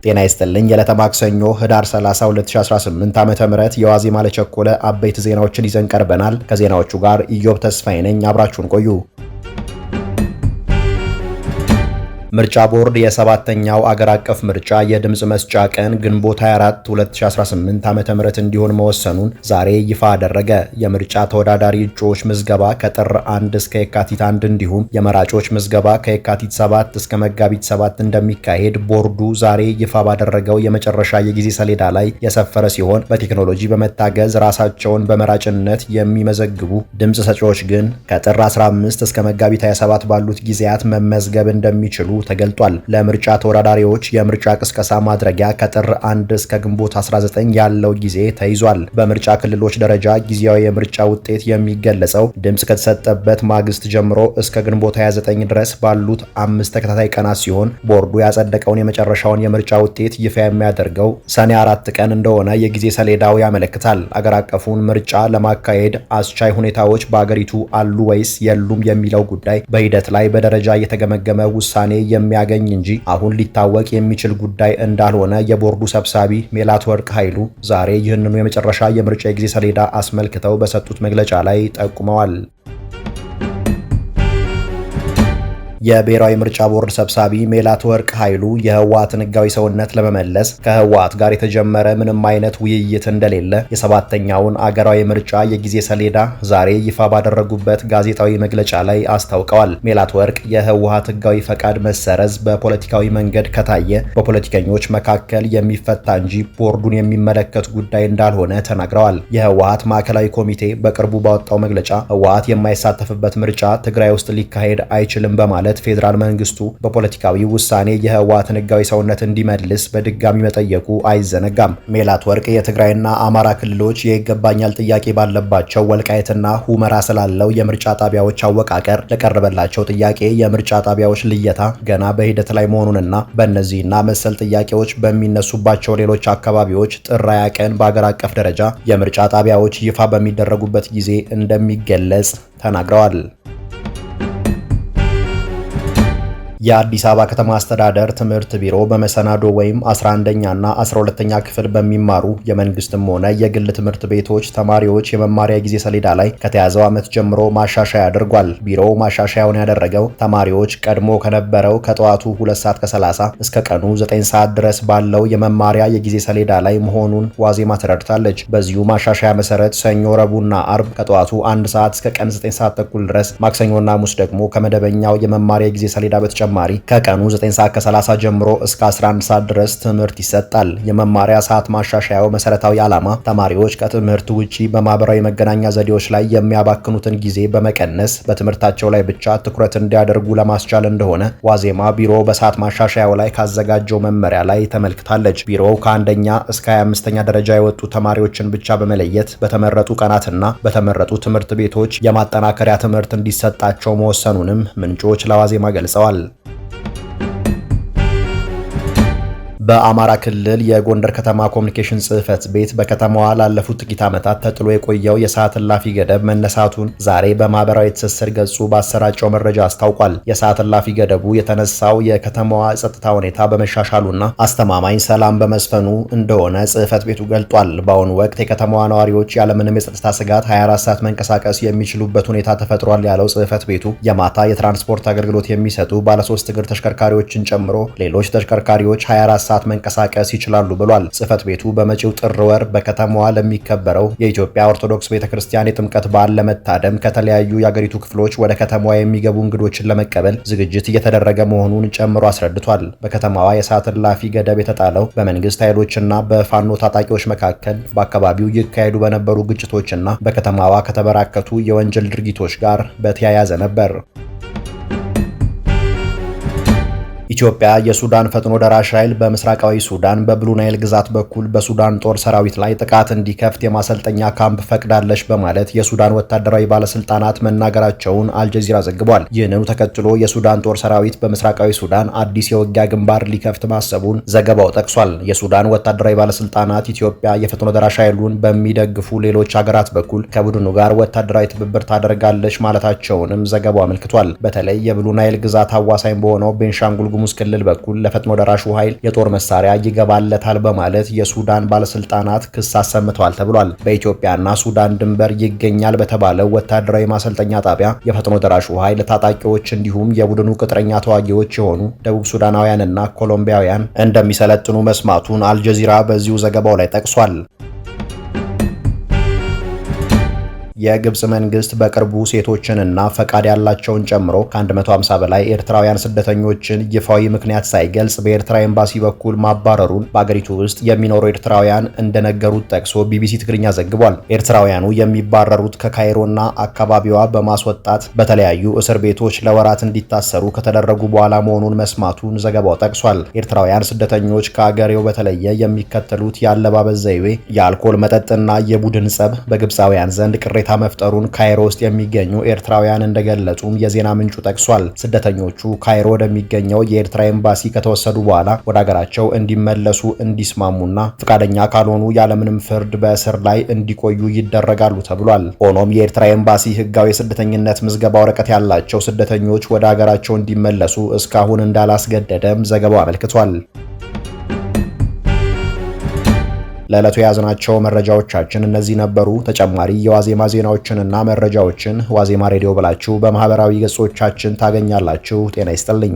ጤና ይስጥልኝ። የዕለተ ማክሰኞ ህዳር 30 2018 ዓ.ም የዋዜማ ለቸኮለ አበይት ዜናዎችን ይዘን ቀርበናል። ከዜናዎቹ ጋር ኢዮብ ተስፋዬ ነኝ። አብራችሁን ቆዩ። ምርጫ ቦርድ የሰባተኛው አገር አቀፍ ምርጫ የድምጽ መስጫ ቀን ግንቦት 24 2018 ዓ.ም እንዲሆን መወሰኑን ዛሬ ይፋ አደረገ። የምርጫ ተወዳዳሪ እጩዎች ምዝገባ ከጥር 1 እስከ የካቲት 1 እንዲሁም የመራጮች ምዝገባ ከየካቲት 7 እስከ መጋቢት 7 እንደሚካሄድ ቦርዱ ዛሬ ይፋ ባደረገው የመጨረሻ የጊዜ ሰሌዳ ላይ የሰፈረ ሲሆን በቴክኖሎጂ በመታገዝ ራሳቸውን በመራጭነት የሚመዘግቡ ድምጽ ሰጪዎች ግን ከጥር 15 እስከ መጋቢት 27 ባሉት ጊዜያት መመዝገብ እንደሚችሉ ተገልጧል። ለምርጫ ተወዳዳሪዎች የምርጫ ቅስቀሳ ማድረጊያ ከጥር 1 እስከ ግንቦት 19 ያለው ጊዜ ተይዟል። በምርጫ ክልሎች ደረጃ ጊዜያዊ የምርጫ ውጤት የሚገለጸው ድምጽ ከተሰጠበት ማግስት ጀምሮ እስከ ግንቦት 29 ድረስ ባሉት 5 ተከታታይ ቀናት ሲሆን ቦርዱ ያጸደቀውን የመጨረሻውን የምርጫ ውጤት ይፋ የሚያደርገው ሰኔ 4 ቀን እንደሆነ የጊዜ ሰሌዳው ያመለክታል። አገር አቀፉን ምርጫ ለማካሄድ አስቻይ ሁኔታዎች በአገሪቱ አሉ ወይስ የሉም የሚለው ጉዳይ በሂደት ላይ በደረጃ የተገመገመ ውሳኔ የሚያገኝ እንጂ አሁን ሊታወቅ የሚችል ጉዳይ እንዳልሆነ የቦርዱ ሰብሳቢ ሜላትወርቅ ኃይሉ ዛሬ ይህንኑ የመጨረሻ የምርጫ የጊዜ ሰሌዳ አስመልክተው በሰጡት መግለጫ ላይ ጠቁመዋል። የብሔራዊ ምርጫ ቦርድ ሰብሳቢ ሜላትወርቅ ኃይሉ የህወሓትን ህጋዊ ሰውነት ለመመለስ ከህወሓት ጋር የተጀመረ ምንም አይነት ውይይት እንደሌለ የሰባተኛውን አገራዊ ምርጫ የጊዜ ሰሌዳ ዛሬ ይፋ ባደረጉበት ጋዜጣዊ መግለጫ ላይ አስታውቀዋል። ሜላትወርቅ የህወሓት ህጋዊ ፈቃድ መሰረዝ በፖለቲካዊ መንገድ ከታየ በፖለቲከኞች መካከል የሚፈታ እንጂ ቦርዱን የሚመለከት ጉዳይ እንዳልሆነ ተናግረዋል። የህወሓት ማዕከላዊ ኮሚቴ በቅርቡ ባወጣው መግለጫ ህወሓት የማይሳተፍበት ምርጫ ትግራይ ውስጥ ሊካሄድ አይችልም በማለት ፌዴራል መንግስቱ በፖለቲካዊ ውሳኔ የህወሓትን ህጋዊ ሰውነት እንዲመልስ በድጋሚ መጠየቁ አይዘነጋም። ሜላትወርቅ የትግራይና አማራ ክልሎች የይገባኛል ጥያቄ ባለባቸው ወልቃይትና ሁመራ ስላለው የምርጫ ጣቢያዎች አወቃቀር ለቀረበላቸው ጥያቄ የምርጫ ጣቢያዎች ልየታ ገና በሂደት ላይ መሆኑንና በእነዚህና መሰል ጥያቄዎች በሚነሱባቸው ሌሎች አካባቢዎች ጥር 20 ቀን በአገር አቀፍ ደረጃ የምርጫ ጣቢያዎች ይፋ በሚደረጉበት ጊዜ እንደሚገለጽ ተናግረዋል። የአዲስ አበባ ከተማ አስተዳደር ትምህርት ቢሮ በመሰናዶ ወይም 11ኛና 12ኛ ክፍል በሚማሩ የመንግስትም ሆነ የግል ትምህርት ቤቶች ተማሪዎች የመማሪያ ጊዜ ሰሌዳ ላይ ከተያዘው ዓመት ጀምሮ ማሻሻያ አድርጓል። ቢሮው ማሻሻያውን ያደረገው ተማሪዎች ቀድሞ ከነበረው ከጠዋቱ 2 ሰዓት ከ30 እስከ ቀኑ 9 ሰዓት ድረስ ባለው የመማሪያ የጊዜ ሰሌዳ ላይ መሆኑን ዋዜማ ተረድታለች። በዚሁ ማሻሻያ መሰረት ሰኞ፣ ረቡዕና አርብ ከጠዋቱ 1 ሰዓት እስከ ቀን 9 ሰዓት ተኩል ድረስ፣ ማክሰኞና ሐሙስ ደግሞ ከመደበኛው የመማሪያ ጊዜ ሰሌዳ በተጨማሪ ከቀኑ 9 ሰዓት ከ30 ጀምሮ እስከ 11 ሰዓት ድረስ ትምህርት ይሰጣል። የመማሪያ ሰዓት ማሻሻያው መሰረታዊ ዓላማ ተማሪዎች ከትምህርት ውጪ በማህበራዊ መገናኛ ዘዴዎች ላይ የሚያባክኑትን ጊዜ በመቀነስ በትምህርታቸው ላይ ብቻ ትኩረት እንዲያደርጉ ለማስቻል እንደሆነ ዋዜማ ቢሮ በሰዓት ማሻሻያው ላይ ካዘጋጀው መመሪያ ላይ ተመልክታለች። ቢሮው ከአንደኛ እስከ 25ኛ ደረጃ የወጡ ተማሪዎችን ብቻ በመለየት በተመረጡ ቀናትና በተመረጡ ትምህርት ቤቶች የማጠናከሪያ ትምህርት እንዲሰጣቸው መወሰኑንም ምንጮች ለዋዜማ ገልጸዋል። በአማራ ክልል የጎንደር ከተማ ኮሚኒኬሽን ጽህፈት ቤት በከተማዋ ላለፉት ጥቂት ዓመታት ተጥሎ የቆየው የሰዓት እላፊ ገደብ መነሳቱን ዛሬ በማህበራዊ ትስስር ገጹ ባሰራጨው መረጃ አስታውቋል። የሰዓት እላፊ ገደቡ የተነሳው የከተማዋ ጸጥታ ሁኔታ በመሻሻሉና አስተማማኝ ሰላም በመስፈኑ እንደሆነ ጽህፈት ቤቱ ገልጧል። በአሁኑ ወቅት የከተማዋ ነዋሪዎች ያለምንም የጸጥታ ስጋት 24 ሰዓት መንቀሳቀስ የሚችሉበት ሁኔታ ተፈጥሯል ያለው ጽህፈት ቤቱ የማታ የትራንስፖርት አገልግሎት የሚሰጡ ባለሶስት እግር ተሽከርካሪዎችን ጨምሮ ሌሎች ተሽከርካሪዎች 24 ሰዓት መንቀሳቀስ ይችላሉ ብሏል። ጽህፈት ቤቱ በመጪው ጥር ወር በከተማዋ ለሚከበረው የኢትዮጵያ ኦርቶዶክስ ቤተክርስቲያን የጥምቀት በዓል ለመታደም ከተለያዩ የአገሪቱ ክፍሎች ወደ ከተማዋ የሚገቡ እንግዶችን ለመቀበል ዝግጅት እየተደረገ መሆኑን ጨምሮ አስረድቷል። በከተማዋ የሰዓት እላፊ ገደብ የተጣለው በመንግስት ኃይሎችና በፋኖ ታጣቂዎች መካከል በአካባቢው ይካሄዱ በነበሩ ግጭቶችና በከተማዋ ከተበራከቱ የወንጀል ድርጊቶች ጋር በተያያዘ ነበር። ኢትዮጵያ የሱዳን ፈጥኖ ደራሽ ኃይል በምስራቃዊ ሱዳን በብሉ ናይል ግዛት በኩል በሱዳን ጦር ሰራዊት ላይ ጥቃት እንዲከፍት የማሰልጠኛ ካምፕ ፈቅዳለች በማለት የሱዳን ወታደራዊ ባለስልጣናት መናገራቸውን አልጀዚራ ዘግቧል። ይህንኑ ተከትሎ የሱዳን ጦር ሰራዊት በምስራቃዊ ሱዳን አዲስ የውጊያ ግንባር ሊከፍት ማሰቡን ዘገባው ጠቅሷል። የሱዳን ወታደራዊ ባለስልጣናት ኢትዮጵያ የፈጥኖ ደራሽ ኃይሉን በሚደግፉ ሌሎች ሀገራት በኩል ከቡድኑ ጋር ወታደራዊ ትብብር ታደርጋለች ማለታቸውንም ዘገባው አመልክቷል። በተለይ የብሉ ናይል ግዛት አዋሳኝ በሆነው ቤንሻንጉል ጉሙዝ ክልል በኩል ለፈጥኖ ደራሹ ኃይል የጦር መሳሪያ ይገባለታል በማለት የሱዳን ባለስልጣናት ክስ አሰምተዋል ተብሏል። በኢትዮጵያና ሱዳን ድንበር ይገኛል በተባለው ወታደራዊ ማሰልጠኛ ጣቢያ የፈጥኖ ደራሹ ኃይል ታጣቂዎች እንዲሁም የቡድኑ ቅጥረኛ ተዋጊዎች የሆኑ ደቡብ ሱዳናውያንና ኮሎምቢያውያን እንደሚሰለጥኑ መስማቱን አልጀዚራ በዚሁ ዘገባው ላይ ጠቅሷል። የግብጽ መንግስት በቅርቡ ሴቶችንና ፈቃድ ያላቸውን ጨምሮ ከ150 በላይ ኤርትራውያን ስደተኞችን ይፋዊ ምክንያት ሳይገልጽ በኤርትራ ኤምባሲ በኩል ማባረሩን በአገሪቱ ውስጥ የሚኖሩ ኤርትራውያን እንደነገሩት ጠቅሶ ቢቢሲ ትግርኛ ዘግቧል። ኤርትራውያኑ የሚባረሩት ከካይሮና አካባቢዋ በማስወጣት በተለያዩ እስር ቤቶች ለወራት እንዲታሰሩ ከተደረጉ በኋላ መሆኑን መስማቱን ዘገባው ጠቅሷል። ኤርትራውያን ስደተኞች ከአገሬው በተለየ የሚከተሉት የአለባበስ ዘይቤ፣ የአልኮል መጠጥና የቡድን ጸብ በግብፃውያን ዘንድ ቅሬታ መፍጠሩን ካይሮ ውስጥ የሚገኙ ኤርትራውያን እንደገለጹም የዜና ምንጩ ጠቅሷል። ስደተኞቹ ካይሮ ወደሚገኘው የኤርትራ ኤምባሲ ከተወሰዱ በኋላ ወደ ሀገራቸው እንዲመለሱ እንዲስማሙና ፈቃደኛ ካልሆኑ ያለምንም ፍርድ በእስር ላይ እንዲቆዩ ይደረጋሉ ተብሏል። ሆኖም የኤርትራ ኤምባሲ ህጋዊ የስደተኝነት ምዝገባ ወረቀት ያላቸው ስደተኞች ወደ ሀገራቸው እንዲመለሱ እስካሁን እንዳላስገደደም ዘገባው አመልክቷል። ለዕለቱ የያዝናቸው መረጃዎቻችን እነዚህ ነበሩ። ተጨማሪ የዋዜማ ዜናዎችንና መረጃዎችን ዋዜማ ሬዲዮ ብላችሁ በማህበራዊ ገጾቻችን ታገኛላችሁ። ጤና ይስጥልኝ።